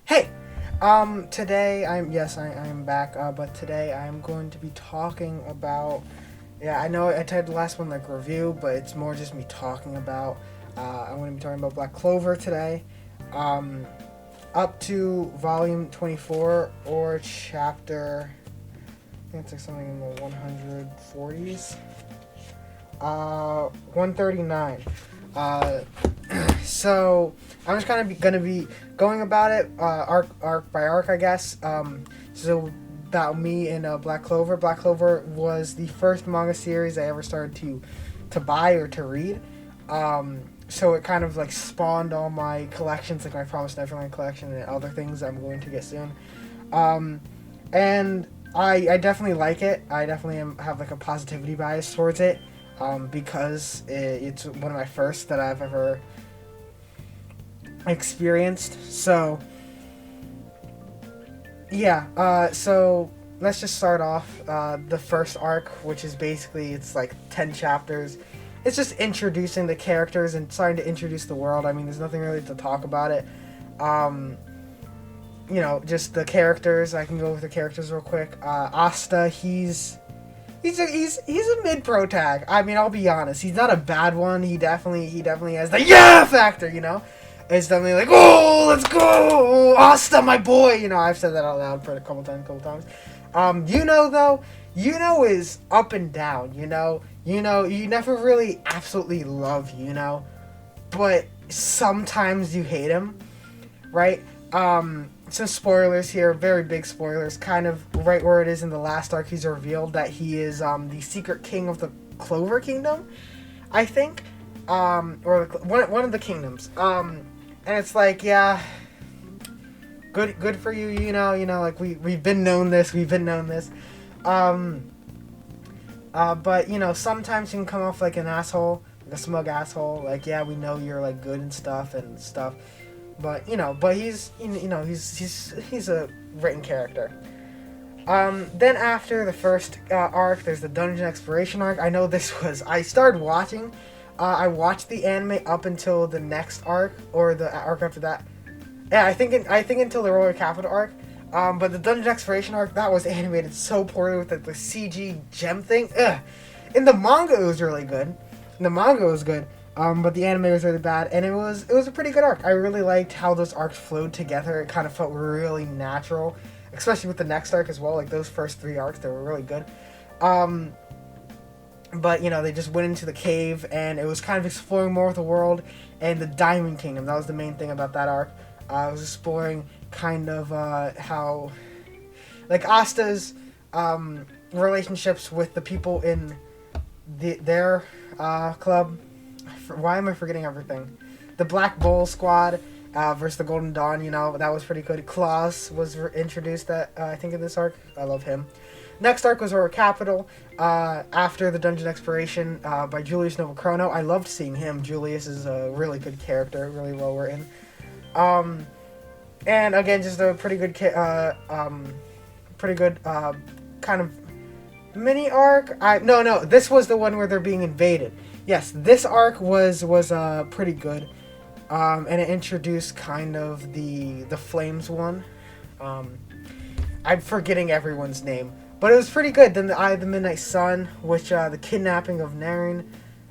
Hey, today I'm back, but today I'm going to be talking about, yeah, I know I titled the last one like review, but it's more just me talking about, I'm going to be talking about Black Clover today, um, up to volume 24 or chapter, I think it's like something in the 140s, 139. Uh, so I'm just kind of gonna be going about it arc by arc, I guess. So about me and Black Clover. Black Clover was the first manga series I ever started to buy or to read. So it kind of like spawned all my collections, like my Promised Neverland collection and other things I'm going to get soon. Um, and I definitely like it. I definitely have like a positivity bias towards it. Because it's one of my first that I've ever experienced. So, yeah, so let's just start off the first arc, which is basically, it's like 10 chapters. It's just introducing the characters and starting to introduce the world. I mean, there's nothing really to talk about it. Just the characters. I can go over the characters real quick. Asta, he's a mid pro tag. I mean, I'll be honest. He's not a bad one. He definitely has the yeah factor. It's definitely like, oh, let's go, Asta, my boy. I've said that out loud for a couple times. Though, is up and down. You never really absolutely love but sometimes you hate him, right? Some spoilers here, very big spoilers. Kind of right where it is in the last arc, he's revealed that he is the secret king of the Clover Kingdom, I think, or one of the kingdoms. And it's like, yeah, good for you, like we've been known this. But sometimes you can come off like an asshole, like a smug asshole. Like, yeah, we know you're like good and stuff. But he's a written character. Then after the first arc, there's the dungeon exploration arc. I know I started watching. I watched the anime up until the next arc or the arc after that. Yeah, I think until the Roller Capital arc. But the dungeon exploration arc, that was animated so poorly with the CG gem thing. Ugh. In the manga, it was really good. But the anime was really bad, and it was a pretty good arc. I really liked how those arcs flowed together. It kind of felt really natural, especially with the next arc as well. Like those first 3 arcs, they were really good. But they just went into the cave, and it was kind of exploring more of the world and the Diamond Kingdom. That was the main thing about that arc. I was exploring kind of how, like Asta's relationships with the people in their club. Why am I forgetting everything? The Black Bull Squad versus the Golden Dawn, that was pretty good. Claus was introduced I think in this arc. I love him. Next arc was Aurora Capital, after the dungeon exploration by Julius Novachrono. I loved seeing him. Julius is a really good character, really well written. And again, just a pretty good kind of mini arc. No, this was the one where they're being invaded. Yes, this arc was pretty good, and it introduced kind of the Flames one. I'm forgetting everyone's name, but it was pretty good. Then the Eye of the Midnight Sun, which the kidnapping of Naren,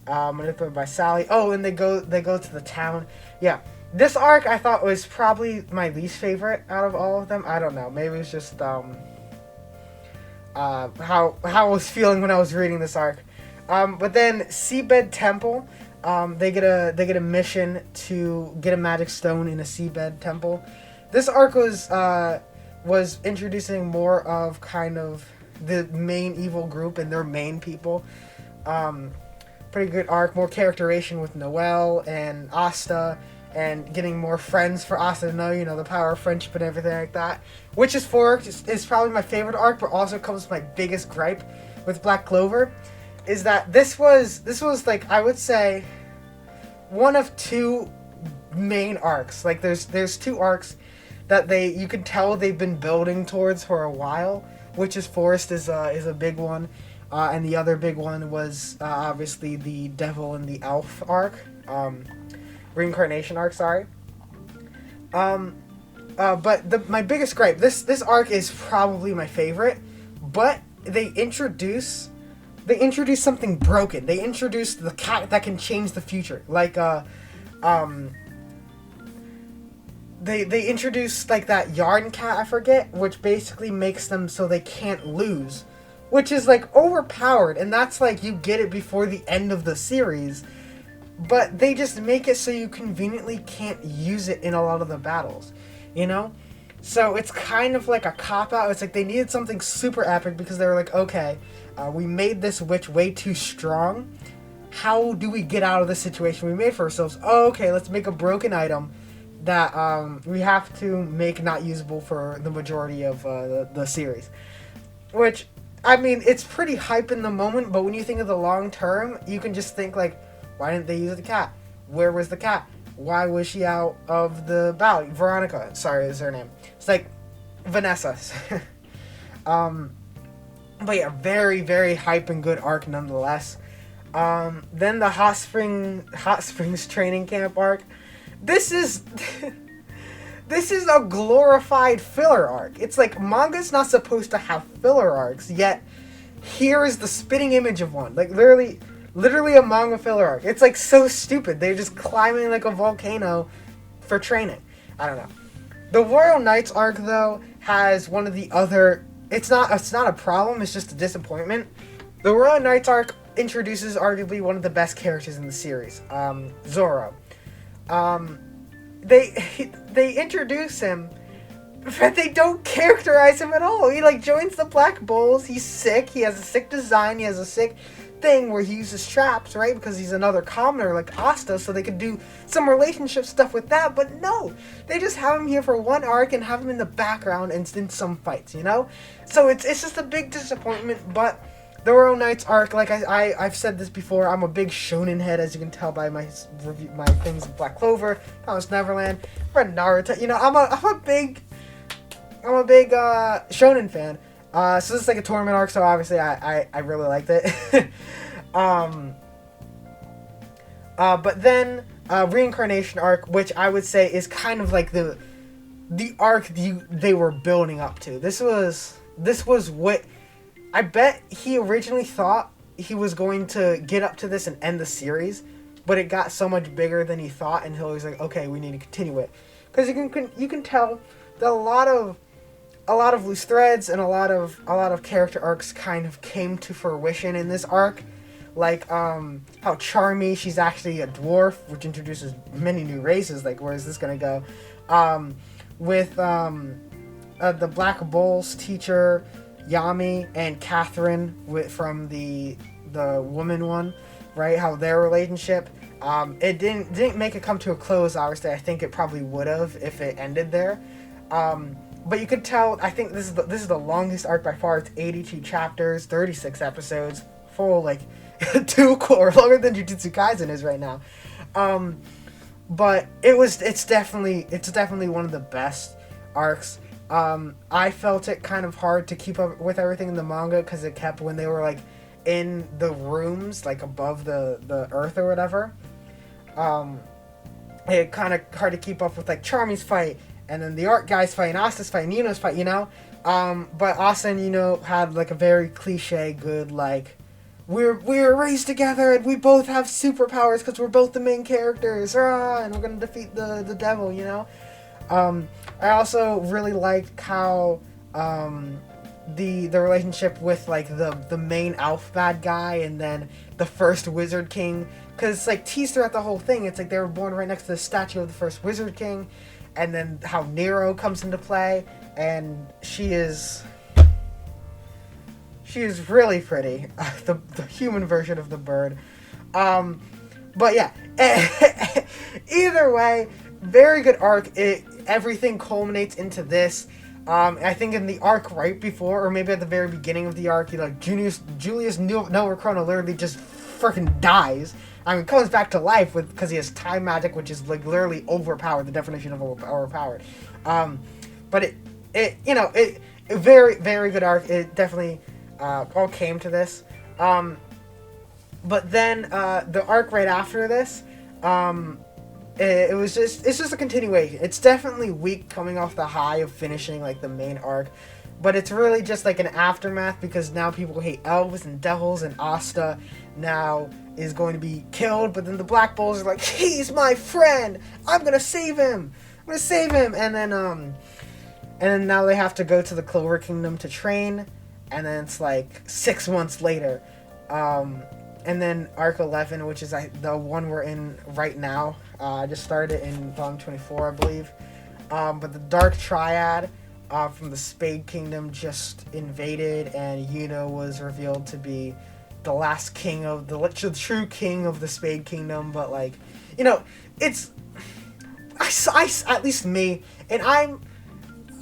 manipulated by Sally. Oh, and they go to the town. Yeah, this arc I thought was probably my least favorite out of all of them. I don't know, maybe it's just how I was feeling when I was reading this arc. But then Seabed Temple, they get a mission to get a magic stone in a seabed temple. This arc was introducing more of kind of the main evil group and their main people. Pretty good arc, more characterization with Noelle and Asta, and getting more friends for Asta to know, the power of friendship and everything like that. Witch's Fork is probably my favorite arc, but also comes with my biggest gripe with Black Clover. Is that this was like, I would say, one of 2 main arcs. Like there's 2 arcs that you can tell they've been building towards for a while. Witch's Forest is a big one, and the other big one was obviously the Devil and the Elf arc, Reincarnation Arc. Sorry. But my biggest gripe, this arc is probably my favorite, but they introduce something broken. They introduce the cat that can change the future. Like they introduced like that yarn cat, I forget, which basically makes them so they can't lose, which is like overpowered, and that's like you get it before the end of the series, but they just make it so you conveniently can't use it in a lot of the battles, you know? So it's kind of like a cop-out. It's like they needed something super epic because they were like, okay, we made this witch way too strong. How do we get out of this situation we made for ourselves? Oh, okay, let's make a broken item that we have to make not usable for the majority of the series. Which, I mean, it's pretty hype in the moment, but when you think of the long term, you can just think like, why didn't they use the cat? Where was the cat? Why was she out of the battle? Veronica, sorry, is her name. It's like Vanessa. But yeah, very, very hype and good arc nonetheless. Then the Hot Springs training camp arc. This is a glorified filler arc. It's like manga's not supposed to have filler arcs, yet here is the spitting image of one. Like literally a manga filler arc. It's like so stupid. They're just climbing like a volcano for training. I don't know. The Royal Knights arc though has one of the other. It's not a problem. It's just a disappointment. The Royal Knights arc introduces arguably one of the best characters in the series, Zoro. They introduce him, but they don't characterize him at all. He like joins the Black Bulls. He's sick. He has a sick design. He has a sick thing where he uses traps, right? Because he's another commoner like Asta, so they could do some relationship stuff with that. But no, they just have him here for one arc and have him in the background and in some fights, you know? So it's just a big disappointment. But the Royal Knights arc, like I've said this before, I'm a big shonen head, as you can tell by my review, my things of Black Clover, Promised Neverland, read Naruto. You know, I'm a big shonen fan. So this is like a tournament arc, so obviously I really liked it. But then Reincarnation Arc, which I would say is kind of like the arc they were building up to. This was what I bet he originally thought he was going to get up to this and end the series, but it got so much bigger than he thought, and he was like, okay, we need to continue it, because you can tell that a lot of loose threads and a lot of character arcs kind of came to fruition in this arc, like how Charmy, she's actually a dwarf, which introduces many new races. Like, where is this gonna go? With the Black Bulls teacher Yami and Catherine from the woman one, right? How their relationship, it didn't make it come to a close. Obviously, I think it probably would have if it ended there. But you could tell. I think this is the longest arc by far. It's 82 chapters, 36 episodes, full like or longer than Jujutsu Kaisen is right now. But it's definitely one of the best arcs. I felt it kind of hard to keep up with everything in the manga because it kept, when they were like in the rooms like above the earth or whatever, it kind of hard to keep up with like Charmy's fight and then the art guy's fight and Asta's fight and Yuno's fight, you know. But Asta and Yuno had like a very cliche good like we're raised together and we both have superpowers because we're both the main characters, and we're gonna defeat the devil, you know. I also really liked how the relationship with like the main elf bad guy and then the first Wizard King, because it's like teased throughout the whole thing. It's like they were born right next to the statue of the first Wizard King, and then how Nero comes into play, and she is really pretty, the human version of the bird. But yeah, either way, very good arc. Everything culminates into this. I think in the arc right before, or maybe at the very beginning of the arc, you know, Julius Noah Chrono literally just freaking dies. I mean, comes back to life because he has time magic, which is like literally overpowered. The definition of overpowered. But it very, very good arc. It definitely all came to this. But then the arc right after this, it's just a continuation. It's definitely weak coming off the high of finishing like the main arc, but it's really just like an aftermath because now people hate elves and devils, and Asta now is going to be killed, but then the Black Bulls are like, he's my friend, I'm gonna save him, and then now they have to go to the Clover Kingdom to train, and then it's like 6 months later, and then Arc 11, which is the one we're in right now. I just started in volume 24, I believe. But the Dark Triad from the Spade Kingdom just invaded, and Yuno was revealed to be the last king of the true king of the Spade Kingdom. But like, you know, it's I at least me, and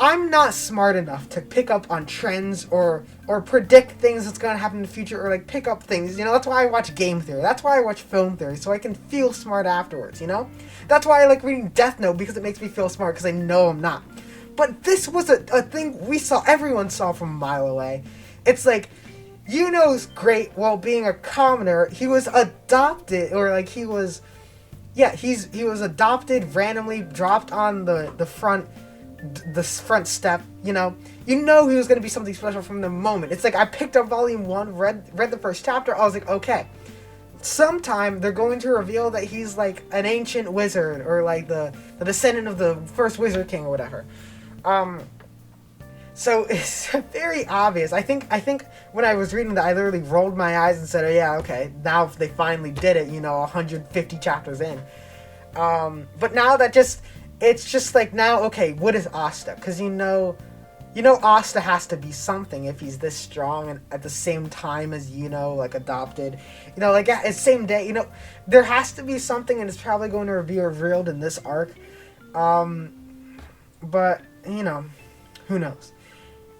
I'm not smart enough to pick up on trends or predict things that's going to happen in the future, or like pick up things, you know. That's why I watch game theory, that's why I watch film theory, so I can feel smart afterwards, you know. That's why I like reading Death Note, because it makes me feel smart, because I know I'm not. But this was a thing everyone saw from a mile away. It's like, Yuno's great while being a commoner. He was adopted, or like he was adopted, randomly dropped on the front step, you know he was going to be something special from the moment. It's like I picked up volume 1, read the first chapter, I was like, okay, sometime they're going to reveal that he's like an ancient wizard, or like the descendant of the first Wizard King or whatever. So it's very obvious. I think when I was reading that, I literally rolled my eyes and said, oh yeah, okay, now they finally did it, 150 chapters in. But now that it's just like, now, okay, what is Asta? Because Asta has to be something if he's this strong, and at the same time as like adopted, like at the same day, there has to be something, and it's probably going to be revealed in this arc. But who knows?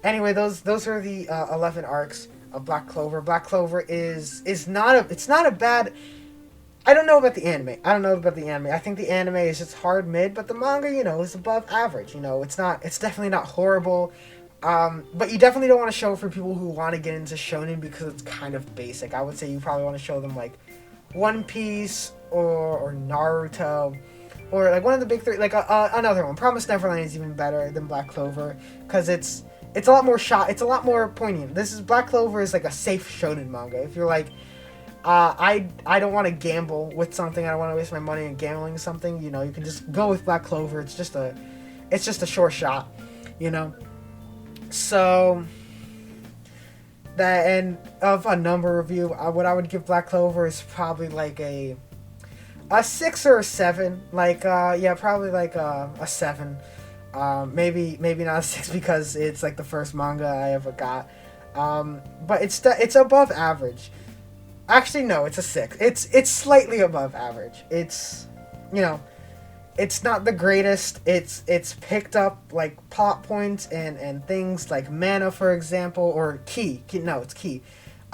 Anyway, those are the 11 arcs of Black Clover. Black Clover is not a bad. I don't know about the anime. I think the anime is just hard mid, but the manga, is above average. It's definitely not horrible. But you definitely don't want to show it for people who want to get into shonen, because it's kind of basic. I would say you probably want to show them like One Piece or Naruto, or like one of the big three, like another one. Promised Neverland is even better than Black Clover, because it's a lot more it's a lot more poignant. Black Clover is like a safe shonen manga. If you're like, I don't want to gamble with something, I don't want to waste my money in gambling something, you can just go with Black Clover. It's just a short shot, So that, and of a number review, what I would give Black Clover is probably like a 6 or a 7. Like probably like a 7. Maybe not a 6, because it's like the first manga I ever got. But it's above average. Actually, no, it's a 6. It's slightly above average. It's it's not the greatest. It's picked up like plot points and things like mana, for example, or ki. No, it's ki.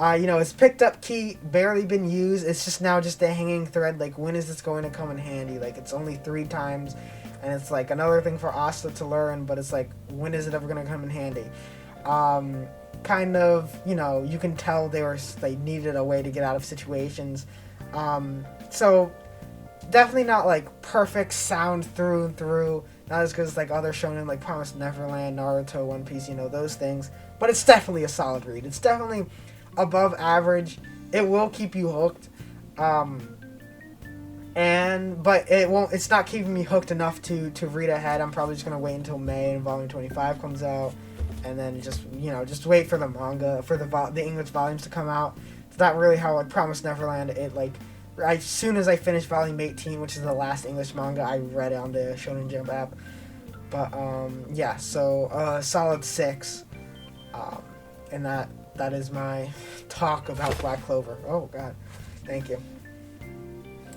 It's picked up ki, barely been used. It's just now just a hanging thread. Like, when is this going to come in handy? Like, it's only 3 times, and it's like another thing for Asta to learn. But it's like, when is it ever going to come in handy? Kind of, you can tell they needed a way to get out of situations. So definitely not like perfect sound through and through. Not as good as like other shonen like Promised Neverland, Naruto, One Piece, those things. But it's definitely a solid read. It's definitely above average. It will keep you hooked. But it's not keeping me hooked enough to read ahead. I'm probably just gonna wait until May and volume 25 comes out, and then just wait for the manga, for the English volumes to come out. It's not really how like Promised Neverland. As soon as I finished volume 18, which is the last English manga, I read it on the Shonen Jump app. But so solid 6. And that is my talk about Black Clover. Oh god, thank you.